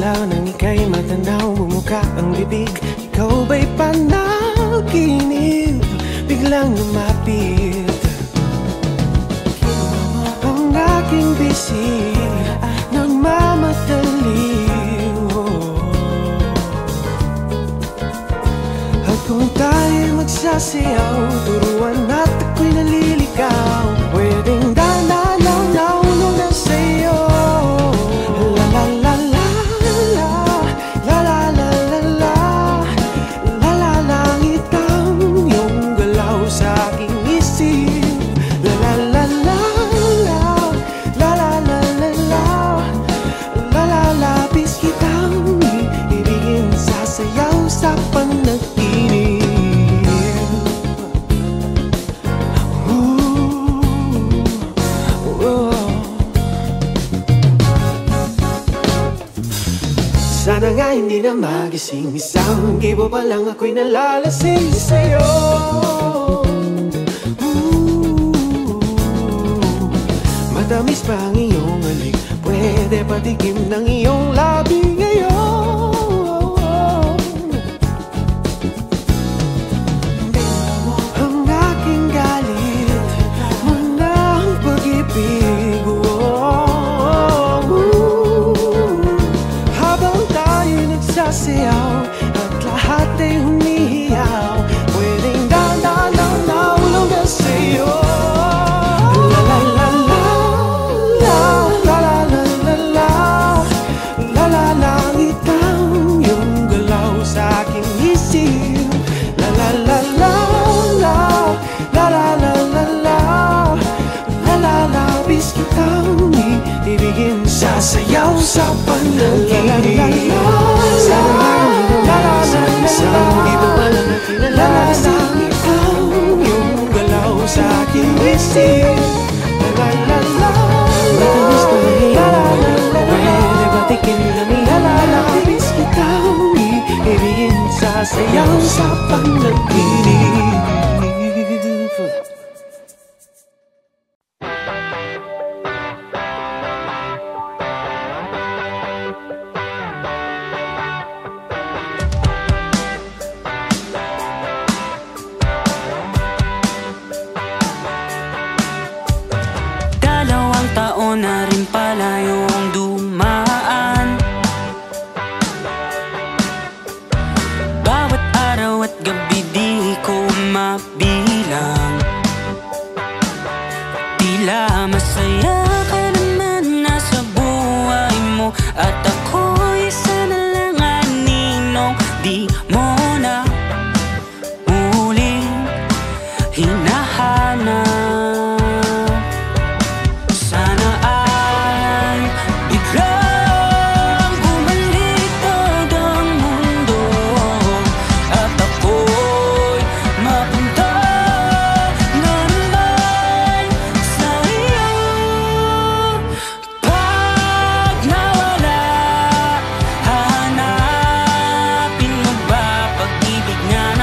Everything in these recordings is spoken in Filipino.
lang nang ika'y matanaw, bumuka ang bibig. Ikaw ba'y panaginip, biglang lumapit ang aking bisig, nagmamadali. At kung tayo'y magsasayaw, turuan at ako'y naliligaw, pwedeng dananaw na sa'yo. La la la la la, la la la la la, la la langit ang iyong galaw sa aking isip. La la la la la, la la la la la, la la labis kitang ibigin, sasayaw sa panaginip. Sana nga hindi na magising, isang gibo pa lang ako'y nalalasing sa'yo. Matamis pa ang iyong halik, pwede patikim ng iyong labi ngayon. Ang aking galit, manang pag-ibig. Sasayaw at lahat ay humihiyaw, pwedeng dananaw na sa'yo. La la la la la, la la la la la, la la langit ang iyong galaw sa aking isip. La la la la la, la la la la la, la la labis kitang ibigin, sasayaw sa panaginip. Lalasangit ang iyong galaw sa aking isip. La la la la, la la la la, pwede batikin lang ilalabis kitang ibigin, sasayaw sa panaginip. Na rin pala yung dumaan, bawat araw at gabi di ko mabilang. Tila masaya ka naman na sa buhay mo, at ako'y isa na lang aninong di mo na muling hinahanap. Pag-ibig nga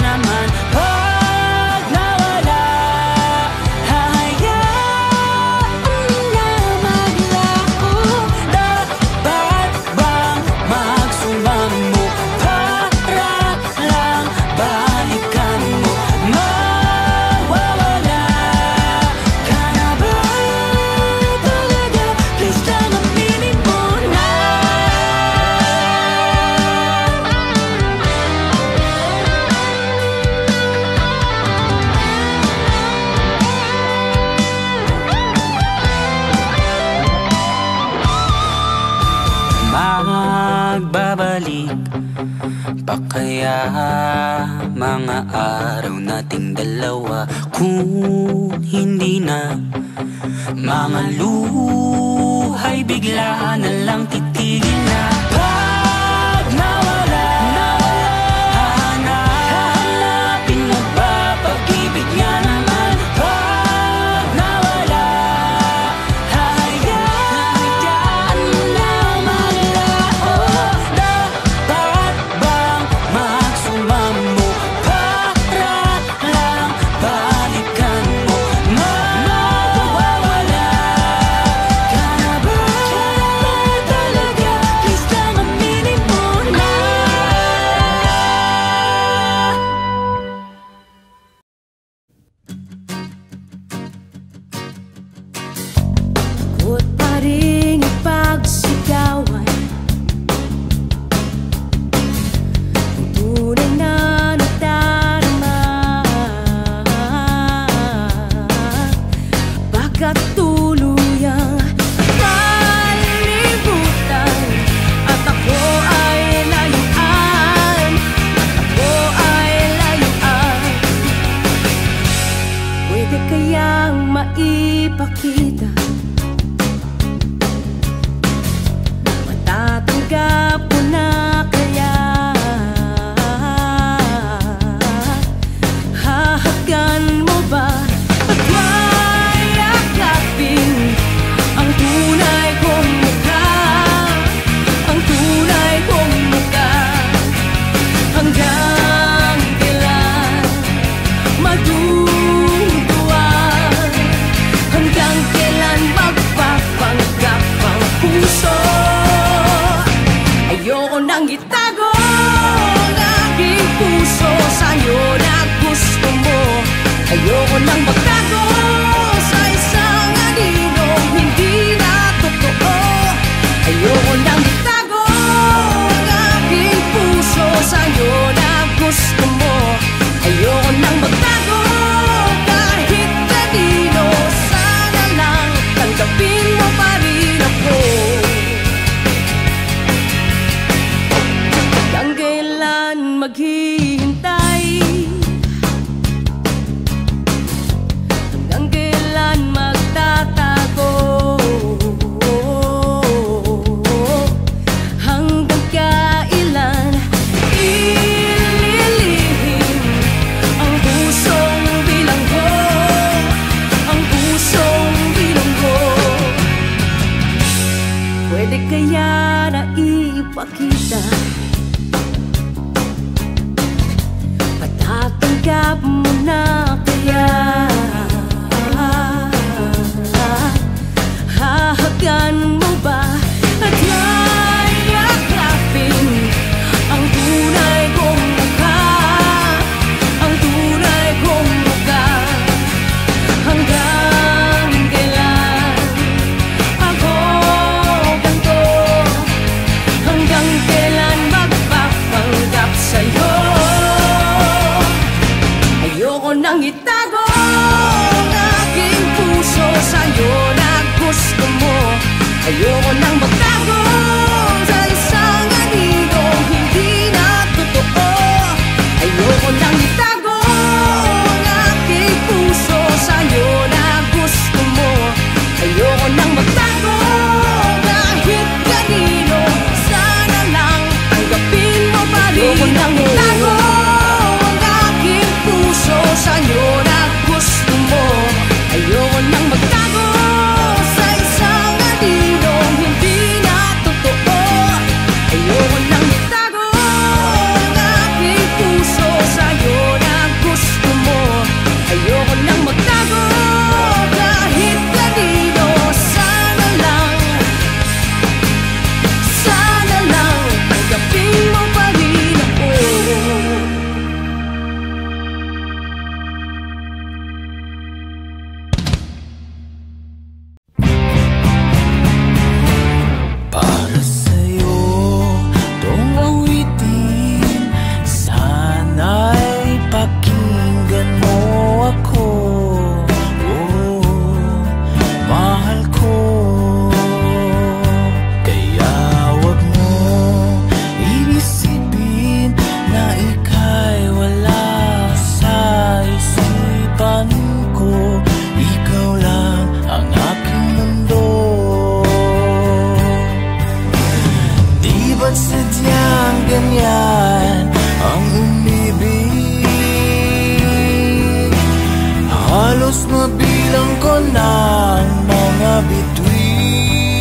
naman, pag nawala pa kaya mga araw nating dalawa kung hindi na mga luhay bigla na lang titigil na. Pag nawala, hahanapin mo ba pag-ibig niya naman? Pag nawala, hahayaan mo na malaho. Dapat bang magsumamo para lang balikan mo? Mawawala ka na ba talaga? Please lang aminin mo na. Huwag pa rin ipagsigawan ang tunay na nadarama. Baga't tuluyang kalimutan at ako ay layuan, ako ay layuan. Pwede kayang maipakita, matatanggap mo na kaya? Hahagan mo ba at wayakapin ang tunay kong mukha, ang tunay kong mukha? Hanggang kailan maduduan? Hanggang kailan magpapanggap ang puso? Ayoko nang itago ang aking puso sa'yo na gusto mo. Ayoko nang magtago sa isang aninong hindi na totoo. Ayoko nang itago ang aking puso sa'yo na gusto mo. Ayoko nang magtago kahit kanino. Sana lang tanggapin mo pa rin ako. Hanggang kailan maghihintay? Hanggang kailan magtatago? Hanggang kailan ililihim ang pusong bilanggo, ang pusong bilanggo? Pwede kaya na ipakita, patatanggap mo na kaya? Hahagan mo ba at yayakapin ang tunay kong mukha, ang tunay kong mukha? Hanggang kailan ako ganito? Hanggang kailan magpapanggap sa'yo? Ayoko nang itago ang aking puso sa'yo na gusto mo. Ayoko nang magtago sa isang aninong hindi na totoo. Ayoko nang itago ang aking puso sa'yo na gusto mo. Ayoko nang magtago kahit kanino. Sana lang tanggapin mo pa rin. Ayoko nang itago ang aking puso sa'yo na gusto mo. Ayoko nang magtago sa isang aninong hindi Halos mabilang ko na ang mga bituin.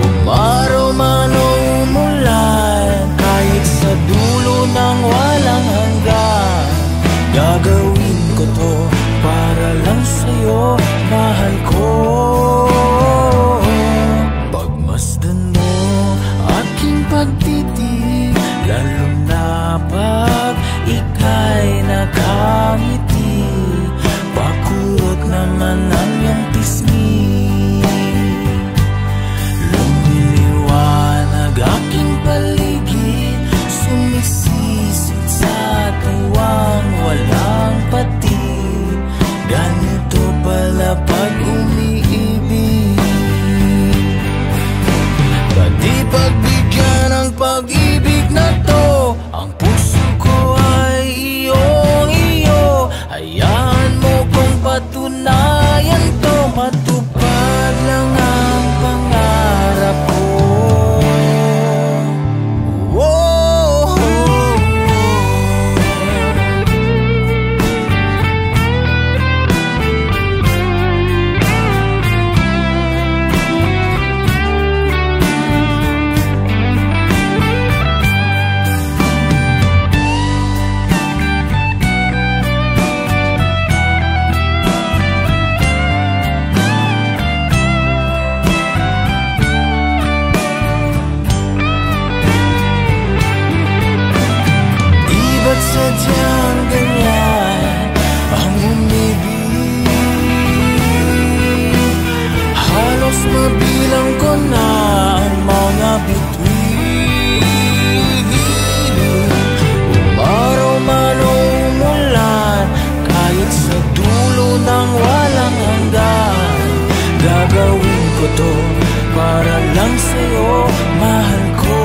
Umaraw man o umulan, kahit sa dulo ng walang hanggan, gagawin ko to para lang sa'yo, mahal ko. Pagmasdan mo aking pagtitig, lalo na pag ika'y nakangiti, pakurot naman ang iyong pisngi. Lumiliwanag aking paligid, sumisisid sa tuwang walang patid. Ganito pala pag umiibig. Pati pagbigyan ng pag-ibig na to, ang puso ko ay iyong iyo. Hayaan mo kong patunayan to, matupad lang ang pangarap ko. Sadyang ganyan ang umibig. Halos mabilang ko na ang mga bituin. Umaraw man o umulan, kahit sa dulo ng walang hanggan, gagawin ko to para lang sa'yo, mahal ko.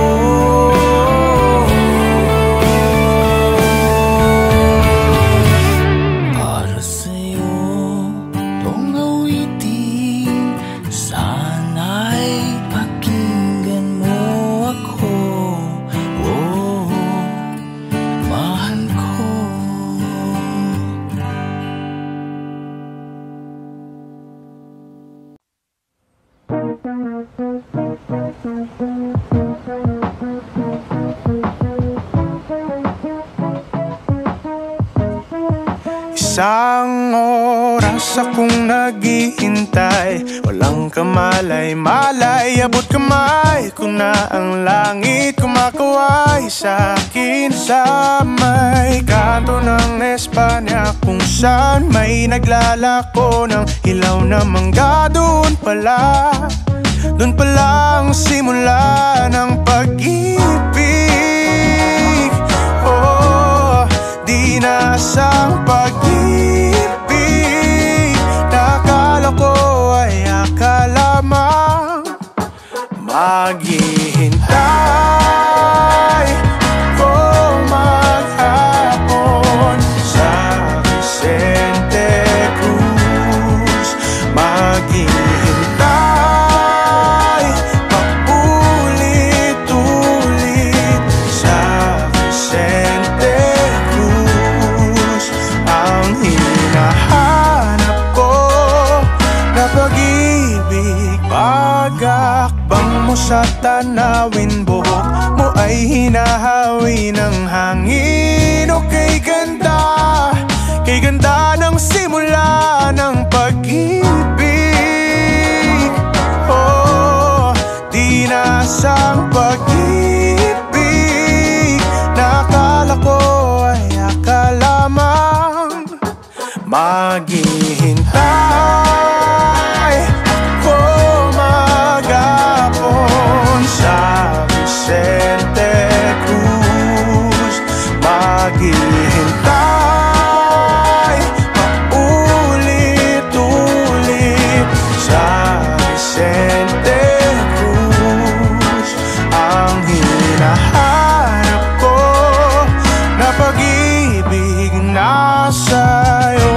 Isang oras akong naghihintay, walang kamalay-malay, abot kamay ko na ang langit, kumakaway sa akin sa may kanto ng Espanya, kung saan may naglalako ng ilaw na mangga. Doon pala ang simula ng pag-ibig. Oh, di nasang pag-ibig, nakala ko ay akala lamang. Maghihintay ko maghapon sa Vicente Cruz. Maghihintay paulit-ulit sa Vicente Cruz. Ang hinahanap ko na pag-ibig, pag-akbang mo sa tanawin, buhok mo ay hinahawi ng hangin. O kay ganda ng simula ng pag-ibig. Oh, di nasang pag-ibig, nakala ko ay akala lamang. Maghihintay ako maghapon sa Vicente Cruz. Maghihintay paulit-ulit sa Vicente Cruz. Ang hinahanap ko na pag-ibig nasa'yo.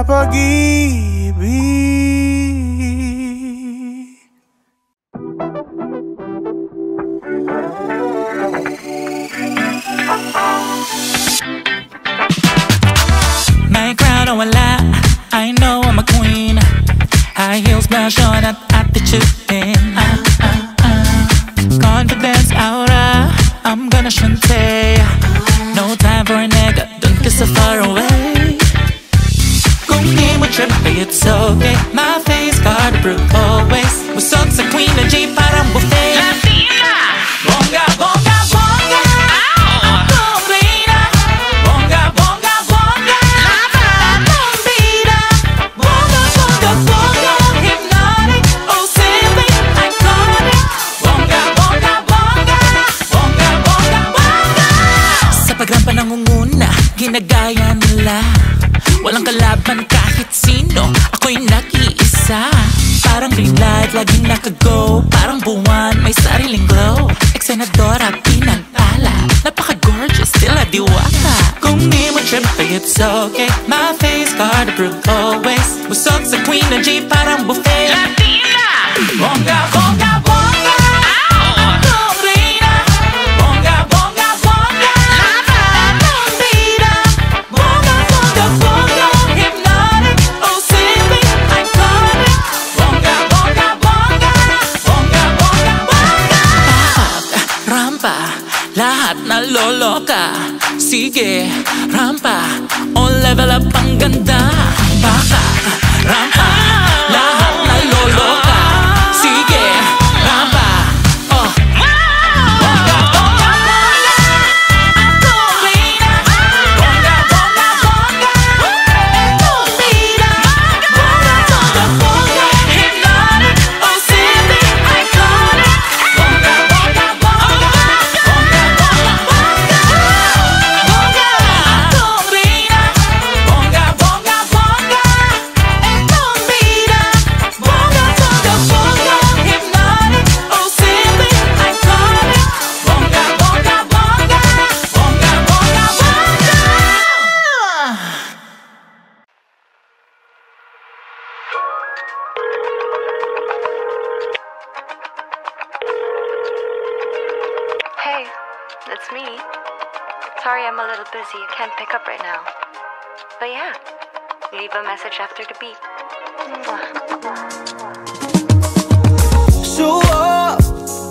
pag-ibig. My crown on wala, I know I'm a queen. High heels, blush on at attitude in. Confidence aura, I'm gonna shante. No time for a nigga, don't kiss so far away. Kung di mo trip, it's okay. My face card proof always. Busog sa Queen na J parang buffet. Latina! Bongga, bongga, bongga! Akong reina! Bongga, bongga, bongga! Akong bida! Bongga, bongga, bongga! Hypnotic, oh simply iconic. Bongga, bongga, bongga! Bongga, bongga, bongga! Sa pagrampa nangunguna, ginagaya nila. Walang kalaban kahit sino, ako'y nag-iisa. Parang green light, laging nakago. Parang buwan, may sariling glow. Ex-senadora, pinagpala. Napaka-gorgeous, still a diwata. Kung di mo trip, it's okay. My face card approved always. Busog sa Queen na J, parang buffet. Latina! Bongga, bongga, bongga! Akong reina! Bongga, bongga, bongga! Akong bida! Bongga, bongga, bongga! Hypnotic, oh simply iconic. Bongga, bongga, bongga! Bongga, bongga, bongga! Rampa, lahat naloloka. Sige, rampa, all level up ang ganda. Baka, rampa, lahat naloloka. Sige, rampa, oh. Bongga, bongga, bongga! Akong reina! Bongga, bongga, bongga! Akong bida! Bongga, bongga, bongga! Hypnotic, oh simply iconic. Bongga, bongga, bongga! Bongga, bongga, bongga! Bongga, akong reina! Bongga, bongga, bongga! Akong bida! Bongga, bongga, bongga! Hypnotic, oh simply iconic. Bongga, bongga, bongga! Bongga, bongga, bongga! Hey, it's me. Sorry I'm a little busy. I can't pick up right now. But yeah, leave a message after the beep. Mwah. So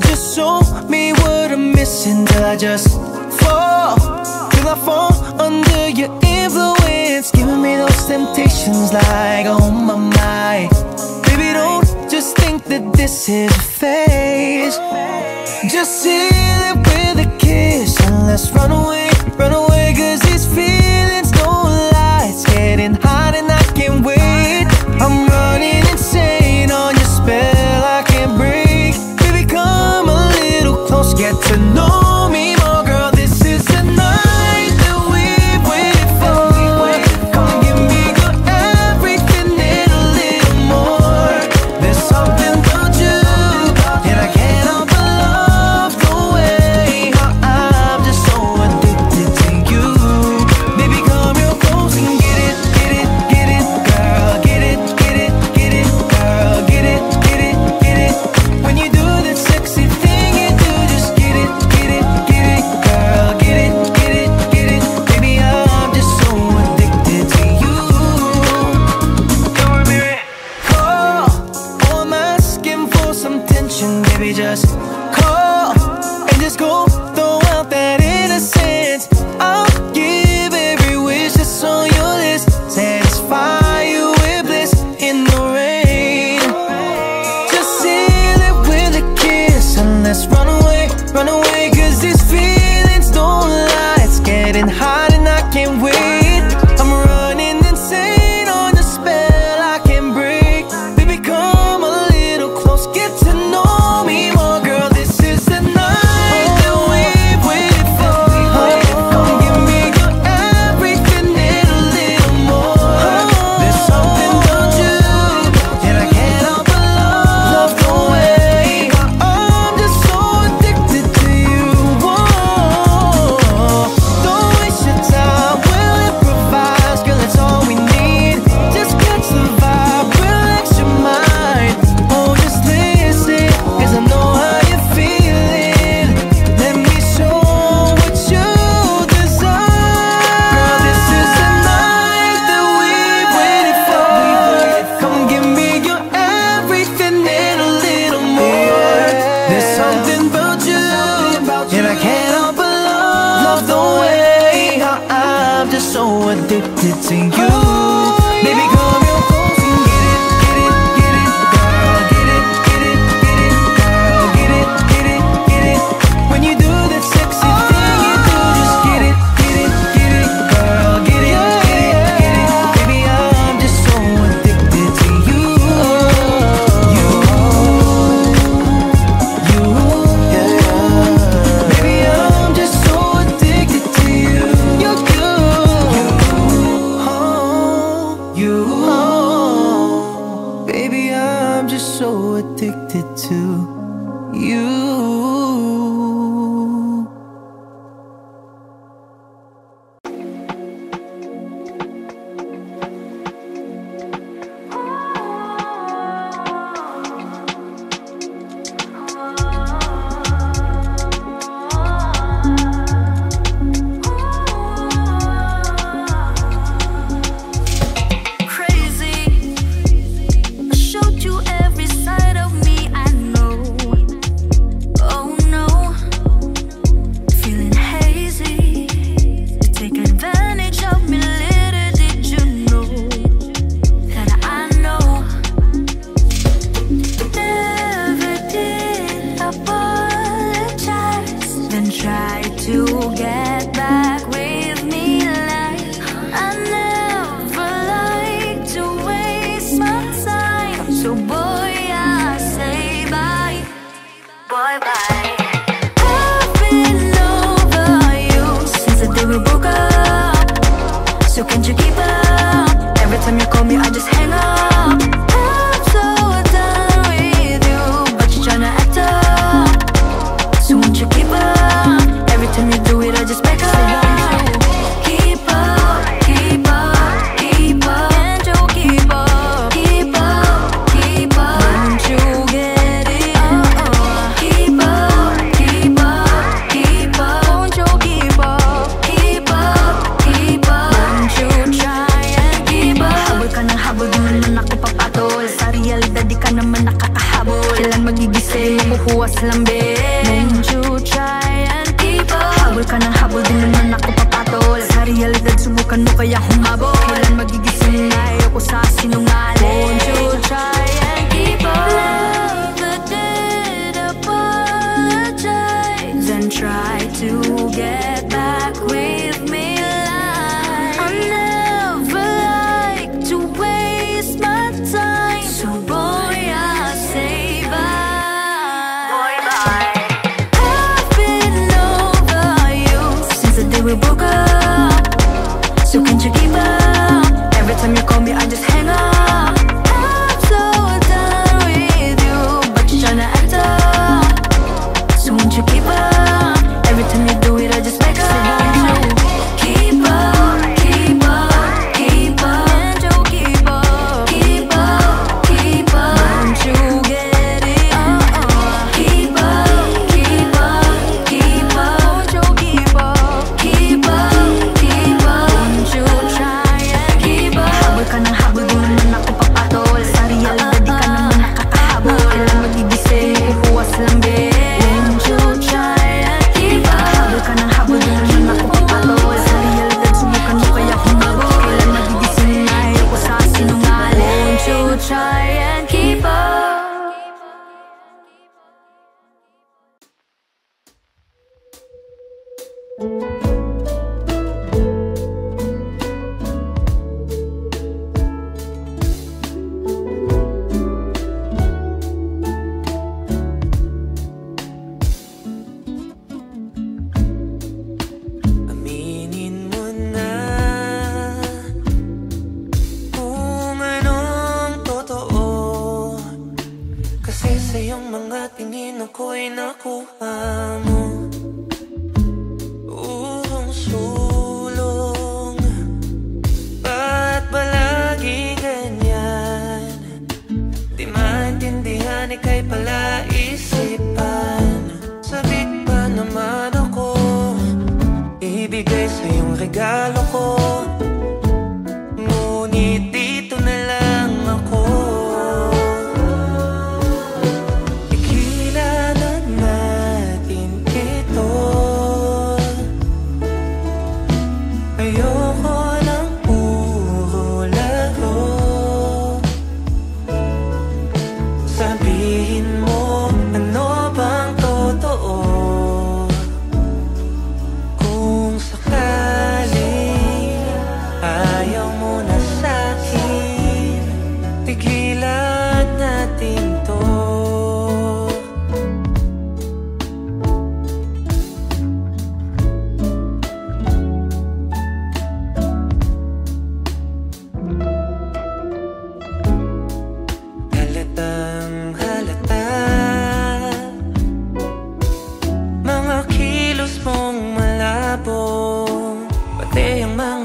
just show me what I'm missing till I just fall. Till I fall under your influence, giving me those temptations like, oh my. Baby, don't just think that this is a phase. Just seal it with a kiss and let's run away, cause these feelings don't lie. It's getting hot and I can't wait. I'm running insane on your spell, I can't break. Baby, come a little close, get to know me more, girl. This is the night that we've waited for. Come give me your everything and a little more. There's something about you, and I can't just so addicted to you. Baby, come real close and get it, girl. Get it, girl. Get it, get it. When you do that sexy thing you do, just get it, girl. Get it. Baby, I'm just so addicted to you. Baby, I'm just so addicted to you. Baby, I'm just so addicted to you. regalo ko. Ngunit dito na lang ako. Ikilalan natin ito. Ayoko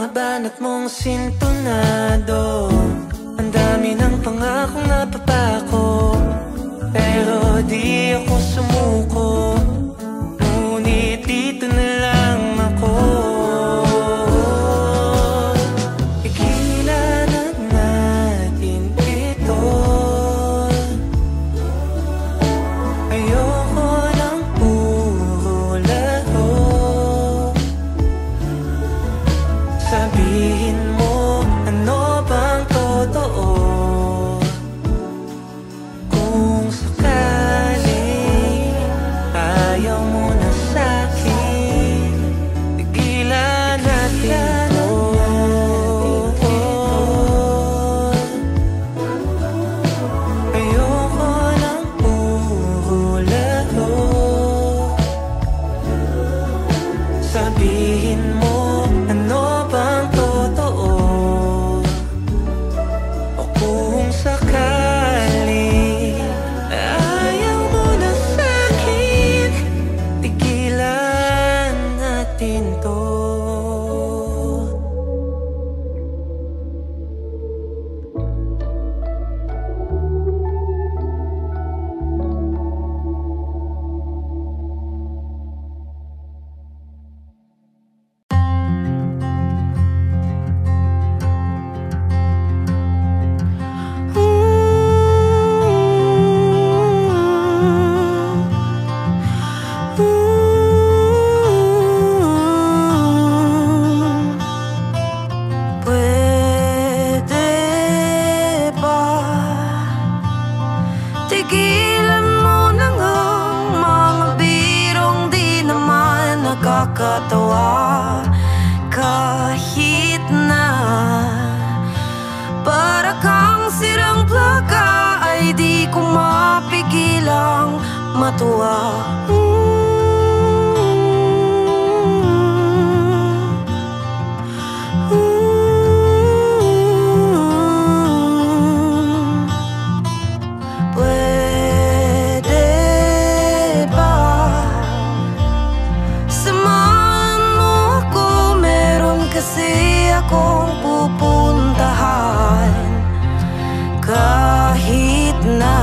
mga banat mong sintonado. Ang dami ng pangakong napapako, pero di ako sumuko. Ngunit dito na lang ako. Pigilan na natin ito. Ayoko ng puro laro. Sabihin mo, ano bang totoo? Kung sakali ayaw mo na sa'kin, tigilan natin ito. Ayoko ng puro laro. Sabihin mo, ano bang totoo? O kung sakali ayaw mo na sa'kin, tigilan natin to. Pwede ba tigilan mo na nga mga birong di naman nakakatawa? Kahit na para kang sirang plaka, ay di ko mapigilang matuwa. Pwede ba samahan mo ako? Meron kasi akong pupuntahan. Kahit na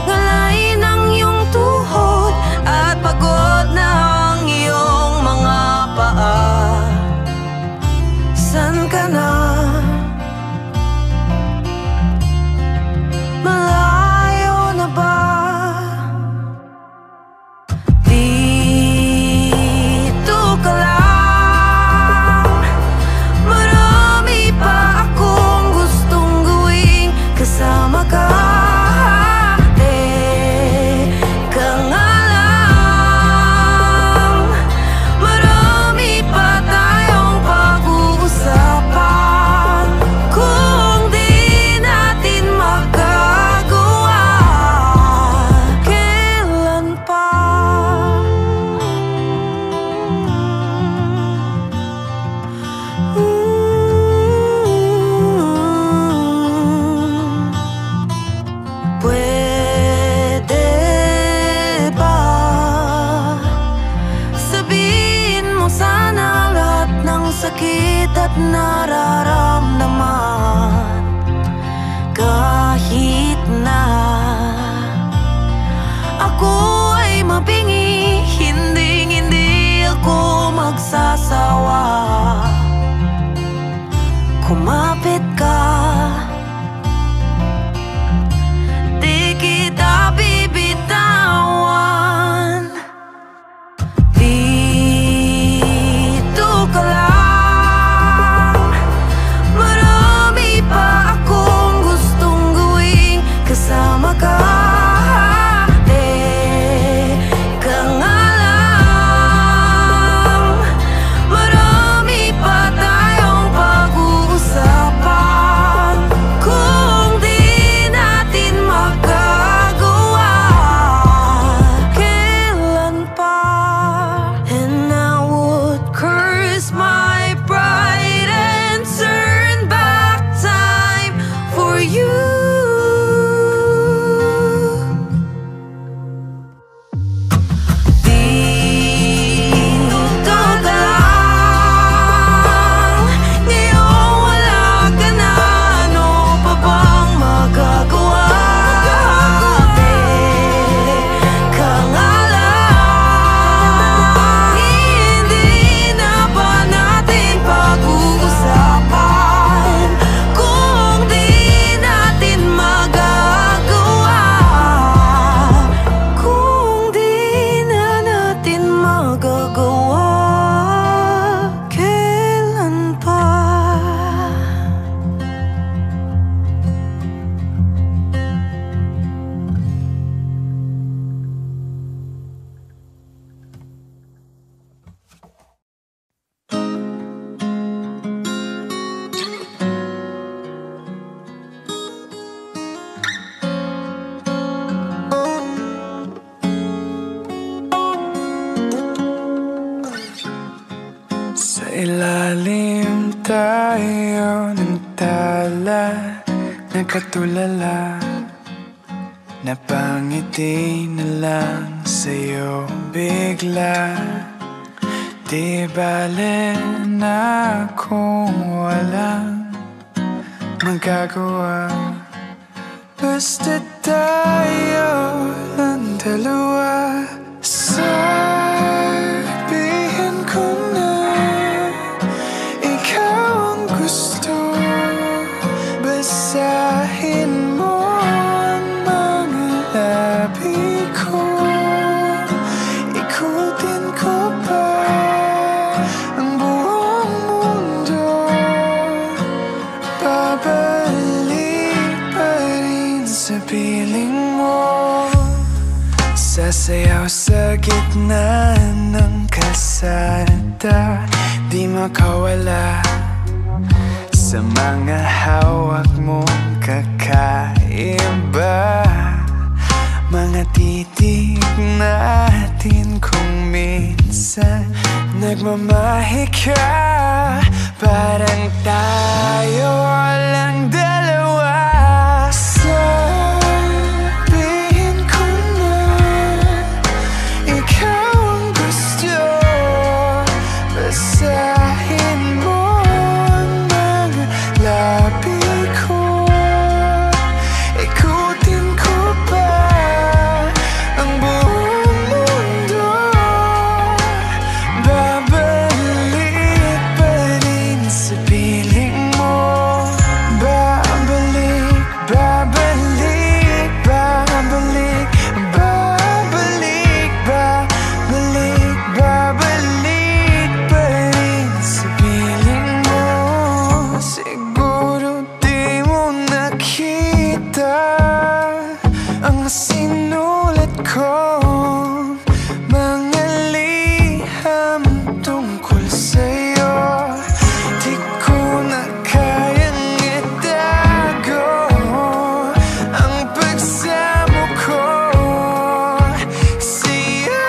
ngalay ng iyong tuhod at pagod na ang iyong mga paa. San ka na? Malayo na ba? Dito ka lang. Marami pa akong gustong gawing kasama ka. Teka nga lang, marami pa tayong pag-uusapan. Kung di natin magagawa, kailan pa? Pwede ba sabihin mo sana lahat ng sakit at nararamdaman? Kahit na ako ay mabingi, hindi ako magsasawa. Kumapit ka, di kita bibitawan. Dito ka lang. Marami pa akong gustong gawing kasama ka. Teka ilalim tayo ng tala, nakatulala, napangiti na lang sa'yo bigla. Di bale na kung walang magagawa, basta tayo lang dalawa. Sabihin ko na ikaw ang gusto, basahin mo ang mga labi ko, ikutin ko pa ang buong mundo, babalik pa rin sa piling mo. Sasayaw sa gitna ng kasada, di makawala sa mga hawak mong kakaiba. Mga titig natin kung minsan nagmamahi ka, parang tayo lang dalawa. Sabihin ko na ikaw ang gusto, basahin mo ang mga labi ko, ikutin ko pa ang buong mundo, babalik pa rin sa piling mo. Babalik, babalik, babalik, babalik, babalik, babalik pa rin sa piling mo. Siguro di mo nakita ang sinulat kong mga liham tungkol sa'yo. Di ko na kayang itago ang pagsamo ko sa'yo.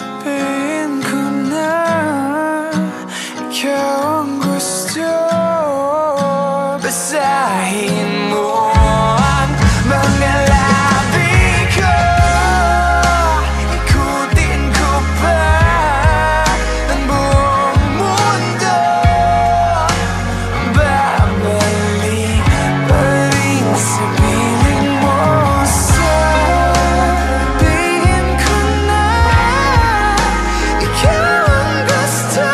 Sabihin ko na ikaw ang gusto, basahin mo ang mga labi ko, ikutin ko pa ang buong mundo, babalik pa rin sa piling mo. Sabihin ko na ikaw ang gusto,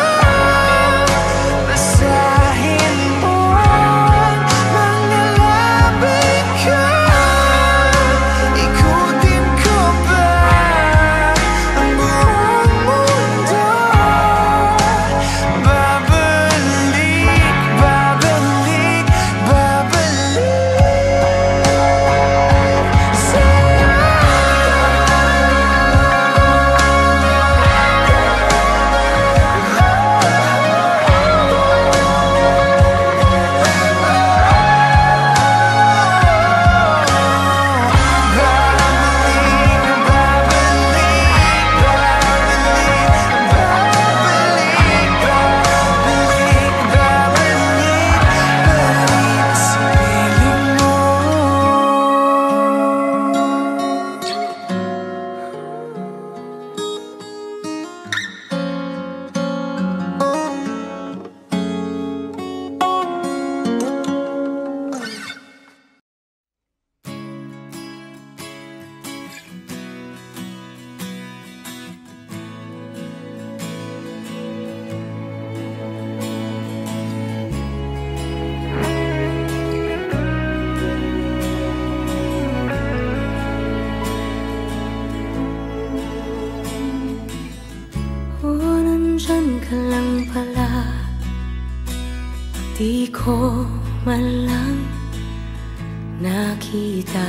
nandyan ka lang pala. Di ko man lang nakita.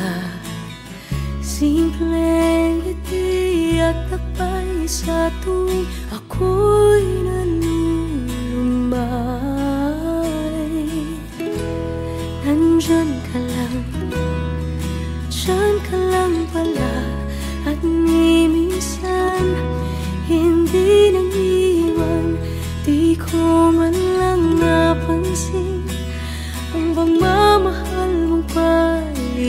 Simpleng ngiti at takbay sa tuwing ako'y nanulumbay. Nandyan ka lang, dyan ka lang pala. At ni minsan hindi nang iwan. Di ko man lang napansin ang pagmamahal mong palihim.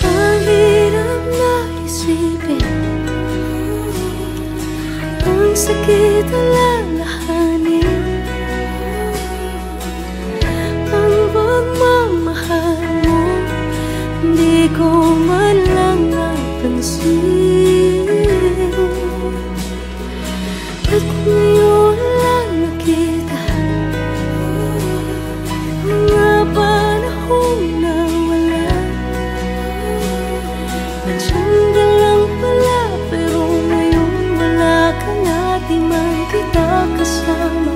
Ang hirap na isipin, ang sakit alalahanin, ang pagmamahal mo di ko man lang napansin. At ngayon lang nakita mga panahong nawala. Nandiyan ka lang pala, pero ngayon wala ka na. Di man kita kasama.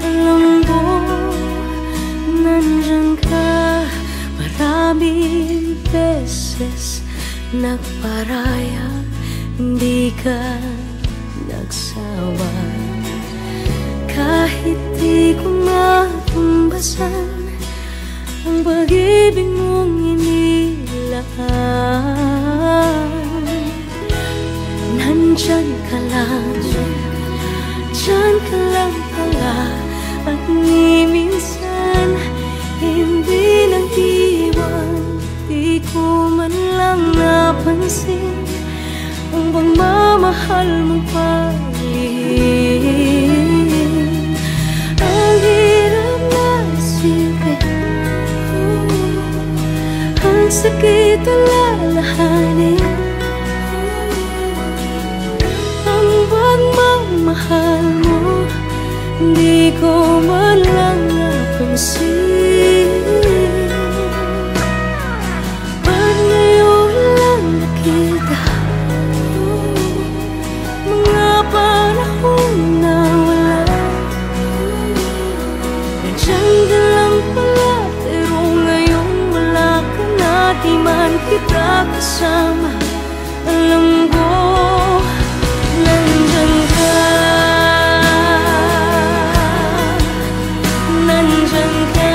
Alam ko, nandiyan ka. Maraming beses nagparaya, hindi ka nagsawa. Kahit di ko matumbasan ang pag-ibig mong inilaan. Nandyan ka lang, dyan ka lang pala. At ni minsan hindi nang iwan. Di ko man lang napansin ang pagmamahal mong palihim. Ang hirap na isipin, ang sakit alalahanin, ang pagmamahal mo di ko man lang napansin. Pag ngayon lang nakita mga panahong nawala. Nandiyan ka lang pala, pero ngayon wala ka na. Di man kita kasama. Alam ko, nandyan ka. Nandyan ka.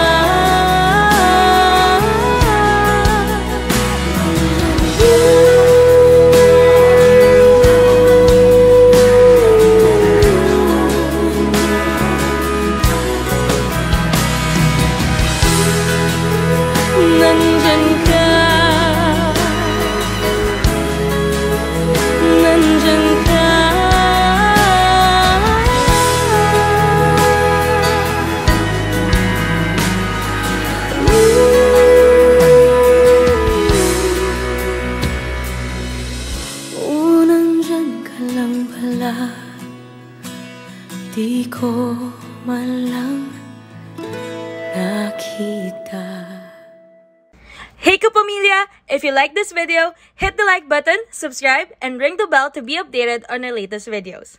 Nandyan ka. Nandyan ka. Oo, nandyan ka lang pala. Di ko man lang nakita. Hey kapamilya! If you like this video, hit the like button, subscribe, and ring the bell to be updated on our latest videos.